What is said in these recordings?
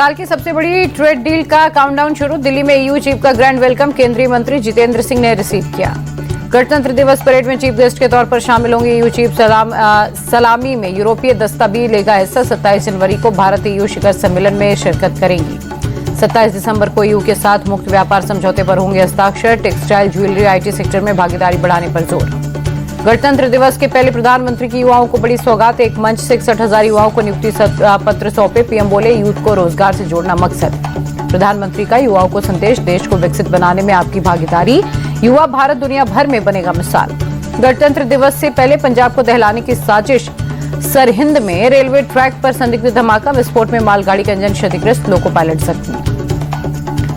साल की सबसे बड़ी ट्रेड डील का काउंटडाउन शुरू। दिल्ली में ईयू चीफ का ग्रैंड वेलकम केंद्रीय मंत्री जितेंद्र सिंह ने रिसीव किया। गणतंत्र दिवस परेड में चीफ गेस्ट के तौर पर शामिल होंगे ईयू चीफ। सलामी में यूरोपीय दस्ता भी लेगा हिस्सा। 27 जनवरी को भारत ईयू शिखर सम्मेलन में शिरकत करेंगी। 27 दिसंबर को ईयू के साथ मुक्त व्यापार समझौते पर होंगे हस्ताक्षर। टेक्सटाइल, ज्वेलरी, आईटी सेक्टर में भागीदारी बढ़ाने पर जोर। गणतंत्र दिवस के पहले प्रधानमंत्री की युवाओं को बड़ी सौगात। एक मंच से 61,000 युवाओं को नियुक्ति पत्र सौंपे। पीएम बोले, यूथ को रोजगार से जोड़ना मकसद। प्रधानमंत्री का युवाओं को संदेश, देश को विकसित बनाने में आपकी भागीदारी। युवा भारत दुनिया भर में बनेगा मिसाल। गणतंत्र दिवस से पहले पंजाब को दहलाने की साजिश। सरहिंद में रेलवे ट्रैक पर संदिग्ध धमाका। विस्फोट में मालगाड़ी का इंजन क्षतिग्रस्त, लोको पायलट जख्मी।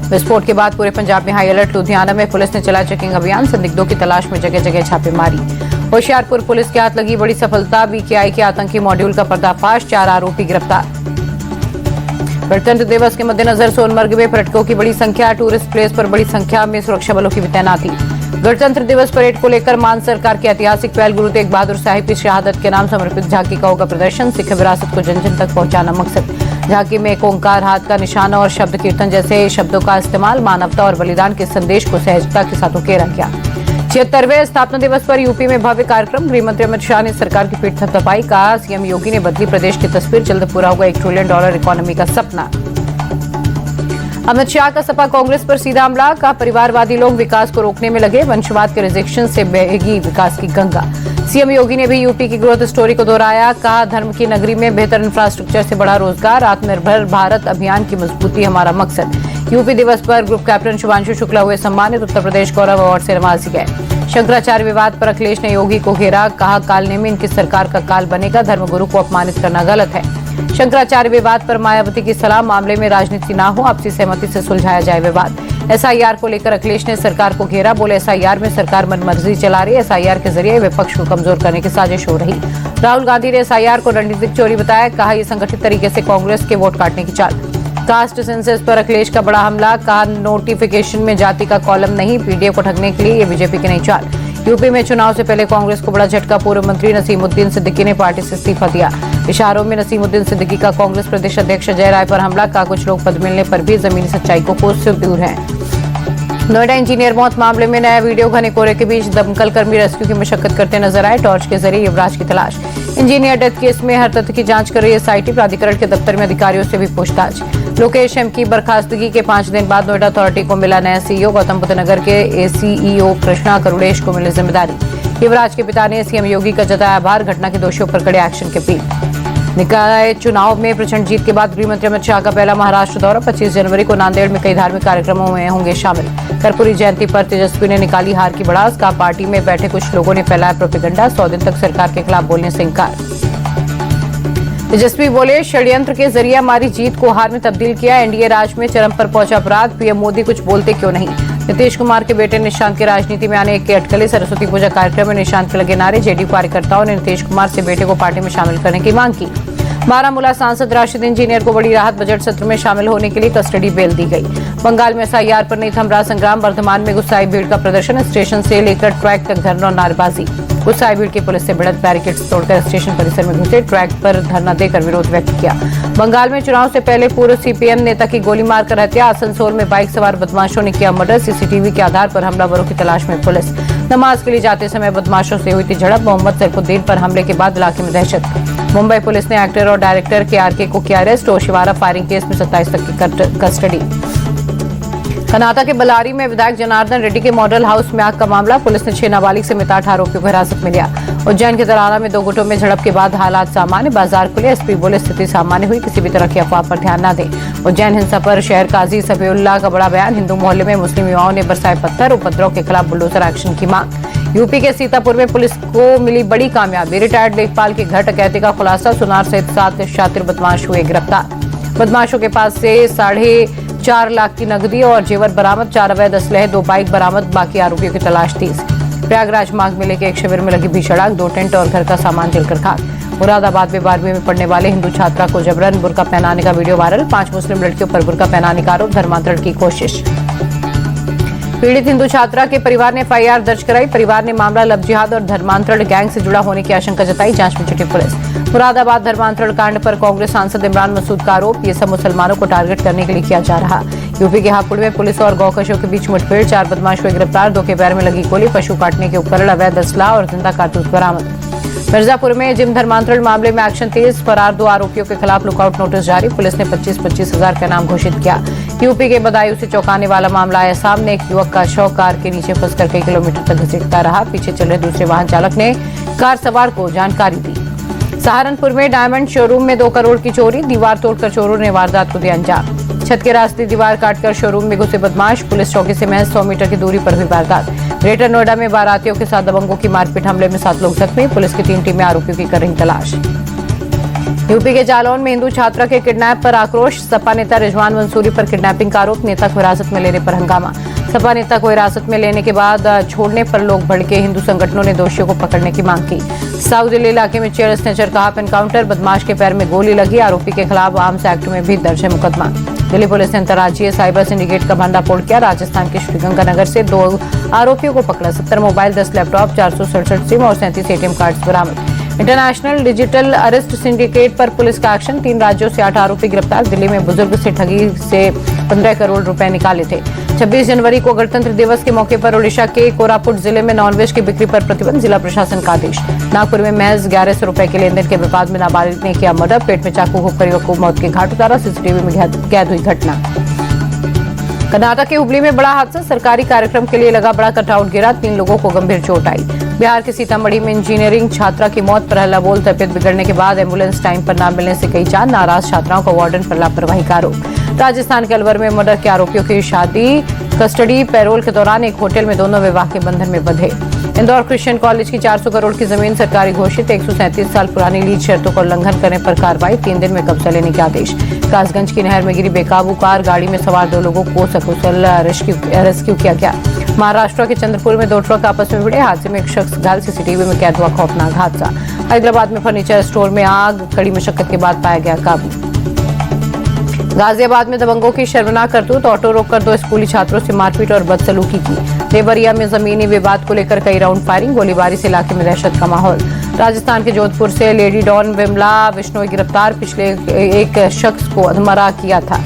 विस्फोट के बाद पूरे पंजाब में हाई अलर्ट। लुधियाना में पुलिस ने चलाया चेकिंग अभियान। संदिग्धों की तलाश में जगह जगह छापेमारी। होशियारपुर पुलिस के हाथ लगी बड़ी सफलता। बीकेआई के आतंकी मॉड्यूल का पर्दाफाश। 4 आरोपी गिरफ्तार। गणतंत्र दिवस के मद्देनजर सोनमर्ग में पर्यटकों की बड़ी संख्या। टूरिस्ट प्लेस पर बड़ी संख्या में सुरक्षा बलों की भी तैनाती। गणतंत्र दिवस परेड को लेकर मान सरकार की ऐतिहासिक पहल। गुरु तेग बहादुर साहिब की शहादत के नाम समर्पित झांकी का होगा प्रदर्शन। सिख विरासत को जन जन तक पहुंचाना मकसद। झांकी में एक ओंकार, हाथ का निशाना और शब्द कीर्तन जैसे शब्दों का इस्तेमाल। मानवता और बलिदान के संदेश को सहजता के साथ उकेरा गया। 76वें स्थापना दिवस पर यूपी में भव्य कार्यक्रम। गृहमंत्री अमित शाह ने सरकार की पीठ थपथपाई। कहा, सीएम योगी ने बदली प्रदेश की तस्वीर। जल्द पूरा होगा $1 ट्रिलियन इकोनॉमी का सपना। अमित शाह का सपा कांग्रेस पर सीधा हमला। कहा, परिवारवादी लोग विकास को रोकने में लगे। वंशवाद के रिजेक्शन से बहेगी विकास की गंगा। सीएम योगी ने भी यूपी की ग्रोथ स्टोरी को दोहराया। कहा, धर्म की नगरी में बेहतर इंफ्रास्ट्रक्चर से बड़ा रोजगार। आत्मनिर्भर भारत अभियान की मजबूती हमारा मकसद। यूपी दिवस पर ग्रुप कैप्टन शुभांशु शुक्ला हुए सम्मानित। उत्तर प्रदेश गौरव अवार्ड से नवाजे गए। शंकराचार्य विवाद पर अखिलेश ने योगी को घेरा। कहा, कालने में इनकी सरकार का काल बनेगा। धर्मगुरु को अपमानित करना गलत है। शंकराचार्य विवाद पर मायावती की सलाह। मामले में राजनीति ना हो, आपसी सहमति से सुलझाया जाए विवाद। एसआईआर को लेकर अखिलेश ने सरकार को घेरा। बोले, एसआईआर में सरकार मनमर्जी चला रही है। एसआईआर के जरिए विपक्ष को कमजोर करने की साजिश हो रही। राहुल गांधी ने एसआईआर को रणनीतिक चोरी बताया। कहा, यह संगठित तरीके से कांग्रेस के वोट काटने की चाल। कास्ट सेंसस पर अखिलेश का बड़ा हमला। कहा, नोटिफिकेशन में जाति का कॉलम नहीं। पीडीए को ठगने के लिए ये बीजेपी की नई चाल। यूपी में चुनाव से पहले कांग्रेस को बड़ा झटका। पूर्व मंत्री नसीमुद्दीन सिद्दीकी ने पार्टी से इस्तीफा दिया। इशारों में नसीमुद्दीन सिद्दीकी का कांग्रेस प्रदेश अध्यक्ष अजय राय पर हमला। का कुछ लोग पद मिलने पर भी जमीनी सच्चाई को कोस से दूर हैं। नोएडा इंजीनियर मौत मामले में नया वीडियो। घने कोहरे के बीच दमकल कर्मी रेस्क्यू की मशक्कत करते नजर आए। टॉर्च के जरिए युवराज की तलाश। इंजीनियर डेथ केस में हर तथ्य की जांच कर रही है एसआईटी। प्राधिकरण के दफ्तर में अधिकारियों से भी पूछताछ। लोकेश एम की बर्खास्तगी के 5 दिन बाद नोएडा अथॉरिटी को मिला नया सीईओ। गौतम बुद्ध नगर के एसीईओ कृष्णा करुड़ेश को मिली जिम्मेदारी। युवराज के पिता ने सीएम योगी का जताया आभार। घटना के दोषियों पर कड़े एक्शन की अपील। निकाय चुनाव में प्रचंड जीत के बाद गृहमंत्री अमित शाह का पहला महाराष्ट्र दौरा। 25 जनवरी को नांदेड़ में कई धार्मिक कार्यक्रमों में होंगे शामिल। कर्पूरी जयंती पर तेजस्वी ने निकाली हार की भड़ास। का पार्टी में बैठे कुछ लोगों ने फैलाया प्रोपेगेंडा। 100 दिन तक सरकार के खिलाफ बोलने से इंकार। तेजस्वी बोले, षड्यंत्र के जरिए हमारी जीत को हार में तब्दील किया। एनडीए राज में चरम पर पहुंचा अपराध। पीएम मोदी कुछ बोलते क्यों नहीं। नीतीश कुमार के बेटे निशांत के राजनीति में आने के अटकले। सरस्वती पूजा कार्यक्रम में निशांत के लगे नारे। जेडीयू कार्यकर्ताओं ने नीतीश कुमार से बेटे को पार्टी में शामिल करने की मांग की। बारामूला सांसद राशिद इंजीनियर को बड़ी राहत। बजट सत्र में शामिल होने के लिए कस्टडी बेल दी गई। बंगाल में एसआईआर पर नहीं थम रहा संग्राम। वर्धमान में गुस्साई भीड़ का प्रदर्शन। स्टेशन से लेकर ट्रैक तक धरना और नारेबाजी। गुस्साई भीड़ की पुलिस से भिड़ंत। बैरिकेड्स तोड़कर स्टेशन परिसर में घुसे। ट्रैक पर धरना देकर विरोध व्यक्त किया। बंगाल में चुनाव से पहले पूर्व सीपीएम नेता की गोली मारकर हत्या। आसनसोल में बाइक सवार बदमाशों ने किया मर्डर। सीसीटीवी के आधार पर हमलावरों की तलाश में पुलिस। नमाज के लिए जाते समय बदमाशों से हुई थी झड़प। मोहम्मद सैफुद्दीन पर हमले के बाद इलाके में दहशत। मुंबई पुलिस ने एक्टर और डायरेक्टर केआरके को किया अरेस्ट। ओशिवारा फायरिंग केस में 27 तक की कस्टडी। कनाता के बलारी में विधायक जनार्दन रेड्डी के मॉडल हाउस में आग का मामला। पुलिस ने 6 नाबालिग समेत 8 आरोपियों को हिरासत में लिया। उज्जैन के तराना में 2 गुटों में झड़प के बाद हालात सामान्य। बाजार खुले। एसपी बोले, स्थिति सामान्य हुई। किसी भी तरह की अफवाह पर ध्यान न दें। उज्जैन हिंसा पर शहर काजी सफीउल्लाह का बड़ा बयान। हिंदू मोहल्ले में मुस्लिम युवाओं ने बरसाए पत्थर। उपद्रव के खिलाफ बुलडोजर एक्शन की मांग। यूपी के सीतापुर में पुलिस को मिली बड़ी कामयाबी। रिटायर्ड लेखपाल के घर डकैती का खुलासा। सुनार सहित 7 शातिर बदमाश हुए गिरफ्तार। बदमाशों के पास से 4.5 लाख की नकदी और जेवर बरामद। 4 अवैध असलहे, 2 बाइक बरामद। बाकी आरोपियों की तलाश तेज। प्रयागराज माघ मेले के एक शिविर में लगी भीषण आग। 2 टेंट और घर का सामान जलकर खाक। मुरादाबाद में 12वीं में पढ़ने वाले हिंदू छात्रा को जबरन बुर्का पहनाने का वीडियो वायरल। 5 मुस्लिम लड़कियों पर बुर्का पहनाने का आरोप। धर्मांतरण की कोशिश। पीड़ित हिंदू छात्रा के परिवार ने एफआईआर दर्ज कराई। परिवार ने मामला लव जिहाद और धर्मांतरण गैंग से जुड़ा होने की आशंका जताई। जांच में जुटी पुलिस। मुरादाबाद धर्मांतरण कांड पर कांग्रेस सांसद इमरान मसूद का आरोप, ये सब मुसलमानों को टारगेट करने के लिए किया जा रहा। यूपी के हापुड़ में पुलिस और गौकशों के बीच मुठभेड़, 4 बदमाश हुए गिरफ्तार, 2 के पैर में लगी गोली, पशु काटने के उपकरण, अवैध असला और जिंदा कारतूस बरामद। मिर्जापुर में जिम धर्मांतरण मामले में एक्शन तेज, फरार 2 आरोपियों के खिलाफ लुकआउट नोटिस जारी। पुलिस ने 25-25 हजार का इनाम घोषित किया। यूपी के बदायूं से चौंकाने वाला मामला आया सामने। एक युवक का शव कार के नीचे फंसकर कई किलोमीटर तक घसीटता रहा। पीछे चल रहे दूसरे वाहन चालक ने कार सवार को जानकारी दी। सहारनपुर में डायमंड शोरूम में 2 करोड़ की चोरी, दीवार तोड़कर चोरों ने वारदात को दिया अंजाम। छत के रास्ते दीवार काटकर शोरूम में घुसे बदमाश, पुलिस चौकी से महज 100 मीटर की दूरी पर हुई वारदात। ग्रेटर नोएडा में बारातियों के साथ दबंगों की मारपीट, हमले में 7 लोग जख्मी, पुलिस की 3 टीमें आरोपियों की कर रही तलाश। यूपी के जालौन में हिंदू छात्रा के किडनैप पर आक्रोश, सपा नेता रिजवान मंसूरी पर किडनैपिंग का आरोप, नेता को हिरासत में लेने पर हंगामा। सपा नेता को हिरासत में लेने के बाद छोड़ने पर लोग भड़के, हिंदू संगठनों ने दोषियों को पकड़ने की मांग की। साउथ दिल्ली इलाके में चेयर स्नेचर का हाफ एनकाउंटर, बदमाश के पैर में गोली लगी, आरोपी के खिलाफ आर्म्स एक्ट में भी दर्ज है मुकदमा। दिल्ली पुलिस ने अंतर्राज्यीय साइबर सिंडिकेट का भंडाफोड़ किया। राजस्थान के श्रीगंगानगर से 2 आरोपियों को पकड़ा, 70 मोबाइल, 10 लैपटॉप, 467 सिम और 37 एटीएम कार्ड्स बरामद। इंटरनेशनल डिजिटल अरेस्ट सिंडिकेट पर पुलिस का एक्शन, 3 राज्यों से 8 आरोपी गिरफ्तार। दिल्ली में बुजुर्ग से ठगी से 15 करोड़ रुपए निकाले थे। 26 जनवरी को गणतंत्र दिवस के मौके पर ओडिशा के कोरापुट जिले में नॉनवेज की बिक्री पर प्रतिबंध, जिला प्रशासन का आदेश। नागपुर में महज 1100 रुपए के लेनदेन के विवाद में नाबालिग ने किया मर्डर, पेट में चाकू घोंपकर युवक को मौत के घाट उतारा, सीसीटीवी में कैद हुई घटना। कर्नाटक के हुबली में बड़ा हादसा, सरकारी कार्यक्रम के लिए लगा बड़ा कटआउट गिरा, 3 लोगों को गंभीर चोट आई। बिहार के सीतामढ़ी में इंजीनियरिंग छात्रा की मौत पर हल्ला बोल, तबीयत बिगड़ने के बाद एम्बुलेंस टाइम पर न मिलने से कई जान, नाराज छात्राओं का वार्डन पर लापरवाही का आरोप। राजस्थान के अलवर में मर्डर के आरोपियों की शादी कस्टडी पैरोल के दौरान एक होटल में दोनों विवाह के बंधन में बंधे। इंदौर क्रिश्चियन कॉलेज की 400 करोड़ की जमीन सरकारी घोषित, 137 साल पुरानी लीज शर्तों का उल्लंघन करने पर कार्रवाई, 3 दिन में कब्जा लेने के आदेश। कासगंज की नहर में गिरी बेकाबू कार, गाड़ी में सवार 2 लोगों को सकुशल रेस्क्यू किया गया। महाराष्ट्र के चंद्रपुर में 2 ट्रक आपस में भिड़े, हादसे में एक शख्स घायल, सीसीटीवी में कैद हुआ खौफनाक हादसा। हैदराबाद में फर्नीचर स्टोर में आग, कड़ी मशक्कत के बाद पाया गया काबू। गाजियाबाद में दबंगों की शर्मनाक करतूत, ऑटो रोककर 2 स्कूली छात्रों से मारपीट और बदसलूकी की। देवरिया में जमीनी विवाद को लेकर कई राउंड फायरिंग, गोलीबारी से इलाके में दहशत का माहौल। राजस्थान के जोधपुर से लेडी डॉन विमला बिश्नोई गिरफ्तार, पिछले एक शख्स को अधमरा किया था।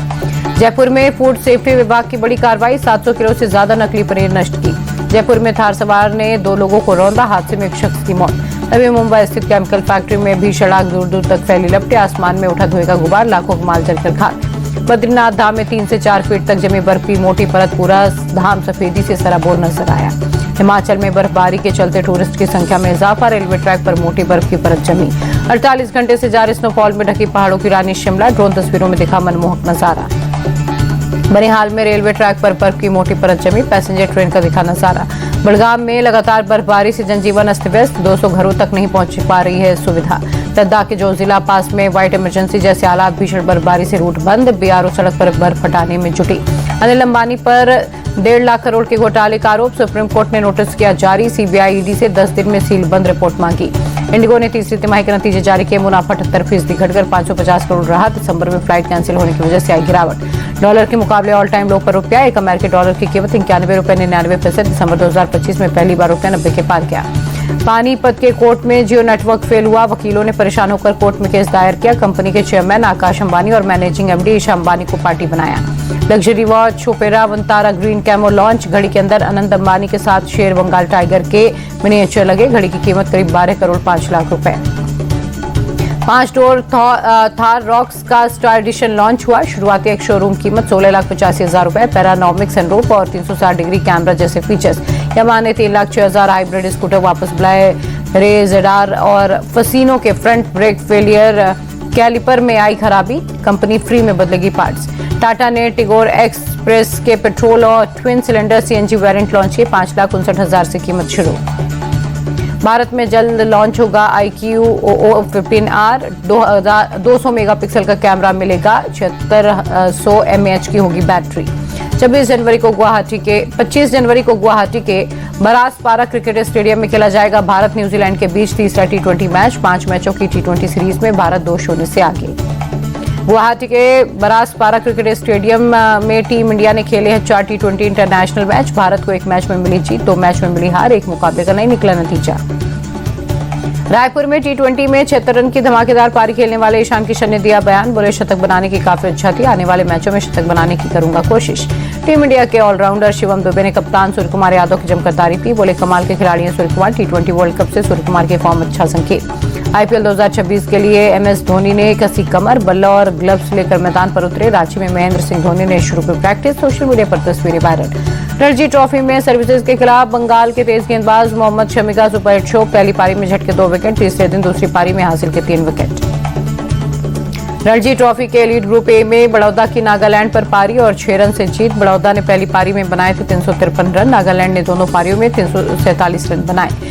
जयपुर में फूड सेफ्टी विभाग की बड़ी कार्रवाई, 700 किलो से ज्यादा नकली पनीर नष्ट की। जयपुर में थार सवार ने 2 लोगों को रौंदा, हादसे में एक शख्स की मौत। नवी मुंबई स्थित केमिकल फैक्ट्री में भीषण आग, दूर दूर तक फैली लपटें, आसमान में उठा धुएं का गुबार, लाखों का माल जलकर खाक। बद्रीनाथ धाम में 3 से 4 फीट तक जमी बर्फ की मोटी परत, पूरा धाम सफेदी से सराबोर नजर आया। हिमाचल में बर्फबारी के चलते टूरिस्ट की संख्या में इजाफा, रेलवे ट्रैक पर मोटी बर्फ की परत जमी। 48 घंटे से जारी स्नोफॉल में ढकी पहाड़ों की रानी शिमला, ड्रोन तस्वीरों में दिखा मनमोहक नजारा। बनिहाल में रेलवे ट्रैक पर बर्फ की मोटी परत जमी, पैसेंजर ट्रेन का दिखा नजारा। बड़गाम में लगातार बर्फबारी से जनजीवन अस्त व्यस्त, 200 घरों तक नहीं पहुंच पा रही है सुविधा। लद्दाख के जो जिला पास में व्हाइट इमरजेंसी जैसे हालात, भीषण बर्फबारी से रूट बंद, बीआरओ सड़क पर बर्फ हटाने में जुटी। अनिल अंबानी पर 1.5 लाख करोड़ के घोटाले का आरोप, सुप्रीम कोर्ट ने नोटिस किया जारी, सीबीआई ईडी से 10 दिन में सील बंद रिपोर्ट मांगी। इंडिगो ने तीसरी तिमाही के नतीजे जारी किए, मुनाफा 78% घटकर 550 करोड़ रहा। दिसंबर में फ्लाइट कैंसिल होने की वजह से आई गिरावट। डॉलर के मुकाबले ऑल टाइम लो पर रुपया, 1 अमेरिकी डॉलर की कीमत 91 रुपये 99 पैसे दिसंबर 2025 में पहली बार रुपया 90 के पार किया। पानीपत के कोर्ट में जियो नेटवर्क फेल हुआ, वकीलों ने परेशान होकर कोर्ट में केस दायर किया। कंपनी के चेयरमैन आकाश अंबानी और मैनेजिंग एमडी ईशा अंबानी को पार्टी बनाया। Luxury watch opera Vantara green camo launch, घड़ी के अंदर अनंत अंबानी के साथ शेर बंगाल टाइगर के मिनिएचर लगे, घड़ी की कीमत करीब 12 करोड़ 5 लाख रुपए। 5 डोर थार रॉक्स का स्टार एडिशन लॉन्च हुआ, शुरुआती एक शोरूम कीमत 16,85,000 रुपए, पैरानॉमिक सनरूफ और 360 डिग्री कैमरा जैसे फीचर्स। यामा ने 3,06,000 हाइब्रिड स्कूटर वापस बुलाए, रे जेडार और फसीनो के फ्रंट ब्रेक फेलियर, कैलिपर में आई खराबी, कंपनी फ्री में बदलेगी पार्ट्स। टाटा ने टिगोर एक्सप्रेस के पेट्रोल और twin cylinder CNG variant launch किए, 5,59,000 से कीमत शुरू। भारत में जल्द लॉन्च होगा IQ OO15R, 200 मेगापिक्सल का कैमरा मिलेगा, 7600 mAh की होगी बैटरी। 25 जनवरी को गुवाहाटी के बरासपारा क्रिकेट स्टेडियम में खेला जाएगा भारत न्यूजीलैंड के बीच तीसरा T20 मैच। 5 मैचों की T20 सीरीज में भारत 2-0 से आगे। गुवाहाटी के बरासपारा क्रिकेट स्टेडियम में टीम इंडिया ने खेले हैं 4 T20 इंटरनेशनल मैच। भारत को एक मैच में मिली जीत, 2 मैच में मिली हार, एक मुकाबले का नहीं निकला नतीजा। रायपुर में T20 में 76 रन की धमाकेदार पारी खेलने वाले ईशान किशन ने दिया बयान। बोले, शतक बनाने की काफी इच्छा थी, आने वाले मैचों में शतक बनाने की करूंगा कोशिश। टीम इंडिया के ऑलराउंडर शिवम दुबे ने कप्तान सूर्यकुमार यादव की जमकर तारीफ की। बोले, कमाल के खिलाड़ी हैं सूर्यकुमार। T20 वर्ल्ड कप से सूर्यकुमार के फॉर्म अच्छा संकेत। IPL 2026 के लिए MS धोनी ने कसी कमर, बल्ला और ग्लव्स लेकर मैदान पर उतरे। रांची में महेंद्र सिंह धोनी ने शुरू की प्रैक्टिस। सोशल मीडिया पर तस्वीरें वायरल। रणजी ट्रॉफी में सर्विसेज के खिलाफ बंगाल के तेज गेंदबाज मोहम्मद शमी का सुपरहिट शो। पहली पारी में झटके 2 विकेट, तीसरे दिन दूसरी पारी में हासिल के 3 विकेट। रणजी ट्रॉफी के एलीट ग्रुप ए में बड़ौदा की नागालैंड पर पारी और 6 रन से जीत। बड़ौदा ने पहली पारी में बनाए थे 353 रन। नागालैंड ने दोनों पारियों में 347 रन बनाए।